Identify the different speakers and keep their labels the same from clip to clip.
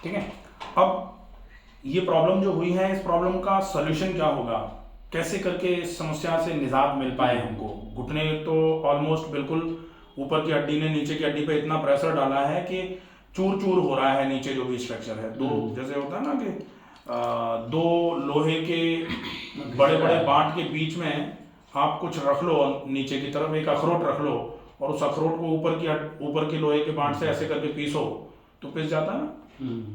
Speaker 1: ठीक है। अब ये प्रॉब्लम जो हुई है, इस प्रॉब्लम का सॉल्यूशन क्या होगा, कैसे करके इस समस्या से निजात मिल पाए हमको। घुटने तो ऑलमोस्ट बिल्कुल ऊपर की हड्डी ने नीचे की हड्डी पे इतना प्रेशर डाला है कि चूर चूर हो रहा है नीचे जो भी स्ट्रक्चर है। दो जैसे होता है ना कि दो लोहे के बड़े बड़े बांट के बीच में आप कुछ रख लो, नीचे की तरफ एक अखरोट रख लो और उस अखरोट को ऊपर के लोहे के बांट से ऐसे करके पीसो तो पिस जाता है ना।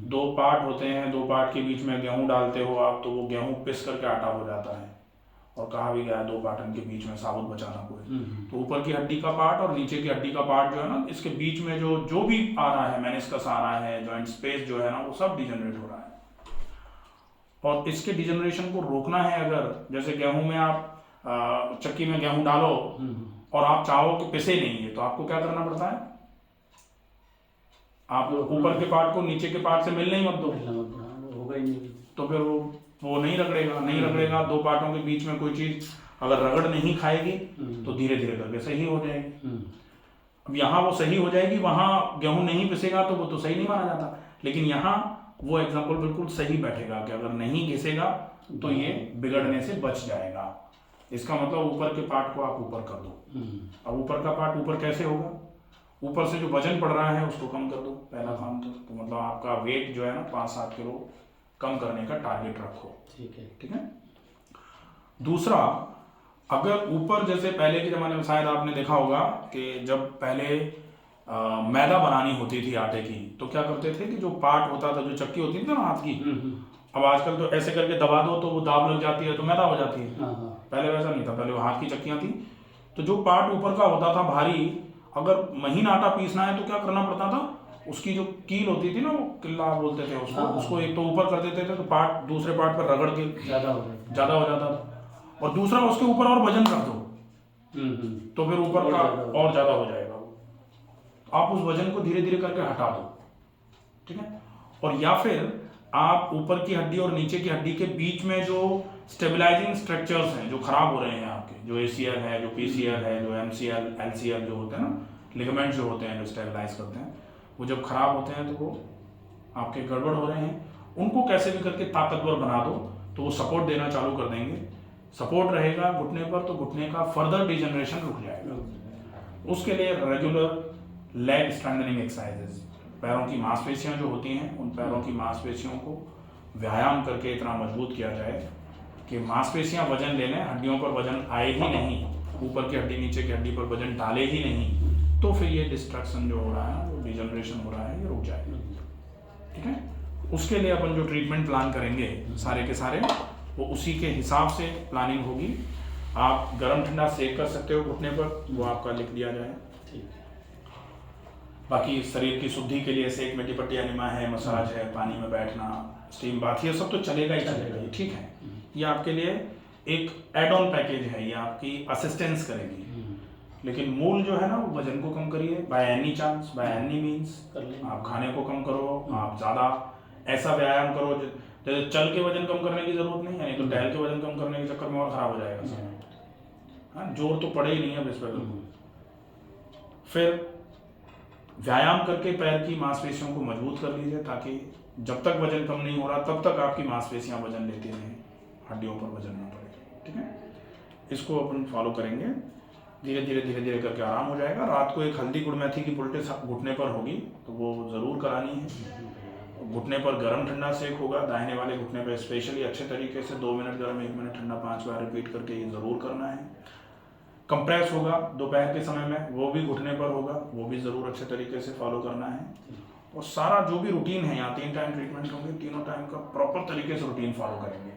Speaker 1: दो पार्ट होते हैं, दो पार्ट के बीच में गेहूं डालते हो आप तो वो गेहूं पिस करके आटा हो जाता है। और कहा भी गया दो पार्टन के बीच में साबुत बचाना कोई। तो ऊपर की हड्डी का पार्ट और नीचे की हड्डी का पार्ट जो है ना, इसके बीच में जो भी आ रहा है, मेनिस्कस आ रहा है, जॉइंट स्पेस जो है ना, वो सब डिजेनरेट हो रहा है। और इसके डिजेनरेशन को रोकना है अगर, जैसे गेहूं में आप चक्की में गेहूं डालो और आप चाहो कि पिसे नहीं है तो आपको क्या करना पड़ता है, आप ऊपर के पार्ट को नीचे के पार्ट से मिलने ही मत दो,
Speaker 2: होगा ही नहीं।
Speaker 1: तो फिर वो नहीं रगड़ेगा। दो पार्टों के बीच में कोई चीज अगर रगड़ नहीं खाएगी तो धीरे धीरे करके सही हो जाएगी। अब यहाँ वो सही हो जाएगी, वहां गेहूं नहीं पिसेगा तो वो तो सही नहीं माना जाता। लेकिन यहाँ वो एग्जाम्पल बिल्कुल सही बैठेगा कि अगर नहीं घिसेगा तो ये बिगड़ने से बच जाएगा। इसका मतलब ऊपर के पार्ट को आप ऊपर कर दो। अब ऊपर का पार्ट ऊपर कैसे होगा, ऊपर से जो वजन पड़ रहा है उसको कम कर दो, पहला काम तो मतलब आपका वेट जो है ना 5-7 किलो कम करने का टारगेट रखो। ठीक है। दूसरा, अगर ऊपर जैसे पहले के ज़माने में शायद आपने देखा होगा कि जब पहले मैदा बनानी होती थी आटे की तो क्या करते थे कि जो पार्ट होता था, जो चक्की होती थी ना हाथ की, अब आजकल तो ऐसे करके दबा दो तो वो दाब लग जाती है तो मैदा हो जाती है। पहले वैसा नहीं था, पहले वो हाथ की चक्कियाँ थी। तो जो पार्ट ऊपर का होता था भारी, अगर महीन आटा पीसना है तो क्या करना पड़ता था, उसकी जो कील होती थी ना, वो किल्ला बोलते थे उसको एक तो ऊपर कर देते थे तो पार्ट दूसरे पार्ट पर रगड़ के ज़्यादा हो जाता था। और दूसरा उसके ऊपर और वजन रख दो तो फिर ऊपर का और ज़्यादा हो जाएगा। आप उस वजन को धीरे धीरे करके हटा दो। ठीक है। और या फिर आप ऊपर की हड्डी और नीचे की हड्डी के बीच में जो स्टेबलाइजिंग स्ट्रक्चर्स हैं जो खराब हो रहे हैं आपके, जो ACL है, जो PCL है, जो MCL, LCL जो होते हैं ना, लिगामेंट जो होते हैं जो स्टेबलाइज करते हैं, वो जब खराब होते हैं तो वो आपके गड़बड़ हो रहे हैं, उनको कैसे भी करके ताकतवर बना दो तो वो सपोर्ट देना चालू कर देंगे। सपोर्ट रहेगा घुटने पर तो घुटने का फर्दर डिजेनरेशन रुक जाएगा। उसके लिए रेगुलर लेग स्ट्रेंथनिंग एक्सरसाइजेस, पैरों की मांसपेशियां जो होती हैं उन पैरों की मांसपेशियों को व्यायाम करके इतना मजबूत किया जाए कि मांसपेशियां वजन ले लें, हड्डियों पर वजन आए ही नहीं, ऊपर की हड्डी नीचे की हड्डी पर वजन डाले ही नहीं, तो फिर ये डिस्ट्रक्शन जो हो रहा है, जो डिजेनरेशन हो रहा है, ये रुक जाएगा। ठीक है। उसके लिए अपन जो ट्रीटमेंट प्लान करेंगे सारे के सारे वो उसी के हिसाब से प्लानिंग होगी। आप गर्म ठंडा सेक कर सकते हो घुटने पर, वो आपका लिख दिया जाए। बाकी शरीर की शुद्धि के लिए सेक मेटी पट्टी एनिमा है, मसाज है, पानी में बैठना, स्टीम बाथ, ये सब तो चलेगा ही चलेगा। ठीक है। ये आपके लिए एक एड ऑन पैकेज है, ये आपकी असिस्टेंस करेगी। लेकिन मूल जो है ना वो वजन को कम करिए, by any chance, by any means. आप खाने को कम करो, आप ज़्यादा ऐसा व्यायाम करो जैसे चल के वजन कम करने की जरूरत नहीं है, तो टहल के वजन कम करने के चक्कर में और खराब हो जाएगा सब। हाँ, जोर तो पड़े ही नहीं है इस पर। फिर व्यायाम करके पैर की मांसपेशियों को मजबूत कर लीजिए ताकि जब तक वजन कम नहीं हो रहा तब तक आपकी मांसपेशियां वजन लेती रहें, हड्डियों पर वजन ना पड़े। ठीक है। इसको अपन फॉलो करेंगे, धीरे धीरे करके आराम हो जाएगा। रात को एक हल्दी गुड़ मेथी की पुलटे घुटने पर होगी तो वो ज़रूर करानी है। घुटने पर गर्म ठंडा सेक होगा, दाहिने वाले घुटने पर स्पेशली अच्छे तरीके से 2 मिनट गर्म 1 मिनट ठंडा 5 बार रिपीट करके ये ज़रूर करना है। कंप्रेस होगा दोपहर के समय में, वो भी घुटने पर होगा, वो भी ज़रूर अच्छे तरीके से फॉलो करना है। और सारा जो भी रूटीन है, यहाँ 3 टाइम ट्रीटमेंट होंगे, तीनों टाइम का प्रॉपर तरीके से रूटीन फॉलो करेंगे,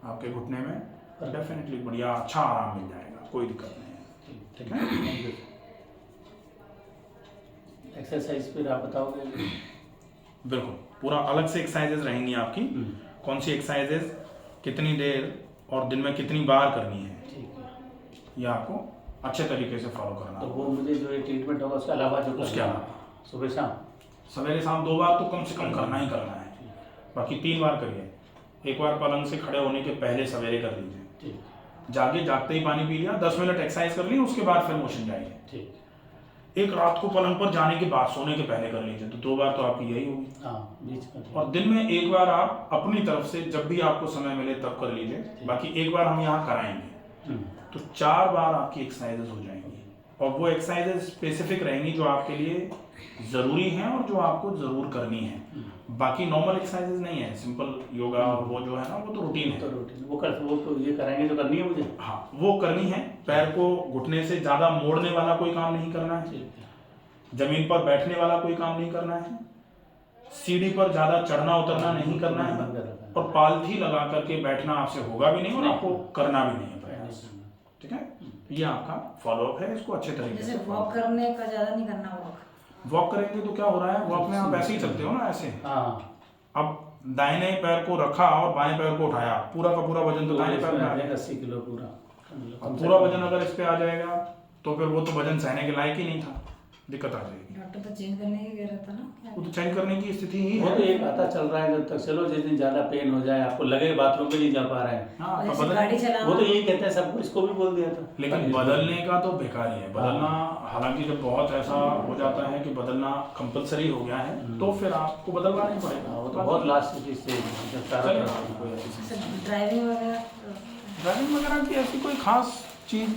Speaker 1: आपके घुटने में डेफिनेटली बढ़िया अच्छा आराम मिल जाएगा, कोई दिक्कत नहीं है। ठीक है।
Speaker 2: एक्सरसाइज फिर आप बताओगे?
Speaker 1: बिल्कुल, पूरा अलग से एक्सरसाइजेज रहेंगी आपकी, कौन सी एक्सरसाइजेज कितनी देर और दिन में कितनी बार करनी है, ये आपको अच्छे तरीके से फॉलो करना।
Speaker 2: तो वो मुझे जो ये ट्रीटमेंट होगा उसके अलावा जो
Speaker 1: उसके अलावा
Speaker 2: सुबह शाम
Speaker 1: सवेरे शाम 2 बार तो कम से कम करना ही करना है, बाकी 3 बार करिए। एक बार पलंग से खड़े होने के पहले सवेरे कर लीजिए, जागते ही पानी पी लिया, 10 मिनट एक्सरसाइज कर ली, उसके बाद फिर मोशन जाइए। एक रात को पलंग पर जाने के बाद सोने के पहले कर लीजिए, तो 2 बार तो आपकी यही होगी।
Speaker 2: हाँ, बीच में।
Speaker 1: और दिन में 1 बार आप अपनी तरफ से जब भी आपको समय मिले तब कर लीजिए, बाकी 1 बार हम यहाँ कराएंगे, तो 4 बार आपकी एक्सरसाइजेस हो जाएंगी। और वो एक्सरसाइजेस स्पेसिफिक रहेंगी जो आपके लिए ज़रूरी हैं और जो आपको ज़रूर करनी है। बाकी नॉर्मल एक्सरसाइजेस नहीं है, सिंपल योगा वो जो है ना वो तो रूटीन है।
Speaker 2: तो रूटीन वो तो ये कराएंगे जो करनी है मुझे।
Speaker 1: हाँ, वो करनी है। पैर को घुटने से ज़्यादा मोड़ने वाला कोई काम नहीं करना है,
Speaker 2: ठीक है।
Speaker 1: जमीन पर बैठने वाला कोई काम नहीं करना है, सीढ़ी पर ज़्यादा चढ़ना उतरना नहीं करना है,
Speaker 2: बंद कर रखा है।
Speaker 1: और पालथी लगा करके बैठना आपसे होगा भी नहीं और आपको करना भी नहीं है प्रयास। ठीक है, ये आपका फॉलोअप है, इसको अच्छे तरीके
Speaker 3: जैसे
Speaker 1: से
Speaker 3: वॉक करने का ज़्यादा नहीं करना
Speaker 1: वॉक करेंगे तो क्या हो रहा है, वॉक में आप ऐसे ही चलते हो ना, ऐसे।
Speaker 2: हाँ,
Speaker 1: अब दाहिने पैर को रखा और बाएं पैर को उठाया, पूरा का पूरा वजन तो दाहिने पैर में आ जाएगा।
Speaker 2: 80 किलो पूरा।
Speaker 1: अब पूरा वजन अगर इस पे आ जाएगा तो फिर वो तो वजन सहने के लायक ही नहीं था, दिक्कत आ जाएगी।
Speaker 3: डॉक्टर तो चेंज करने की कह रहा था ना क्या?
Speaker 1: वो तो चेंज करने की स्थिति ही
Speaker 2: वो
Speaker 1: है।
Speaker 2: तो एक आता चल रहा है जब तक, चलो जिस दिन ज्यादा पेन हो जाए, आपको लगे बाथरूम में नहीं जा पा रहे हैं,
Speaker 1: हाँ, तो
Speaker 3: जैसे
Speaker 1: बदल,
Speaker 3: गाड़ी चलाना
Speaker 2: वो तो यही कहते हैं सबको, इसको भी बोल दिया था।
Speaker 1: लेकिन बदलने का तो बेकार ही है बदलना। हालांकि जब बहुत ऐसा हो जाता है कि बदलना कंपलसरी हो गया है तो फिर आपको बदलना नहीं पड़ेगा।
Speaker 2: वो तो बहुत लास्ट चीज से
Speaker 1: चलेगा, कोई ऐसी
Speaker 3: ड्राइविंग वगैरह
Speaker 1: ड्राइविंग वगैरह की ऐसी कोई खास चीज़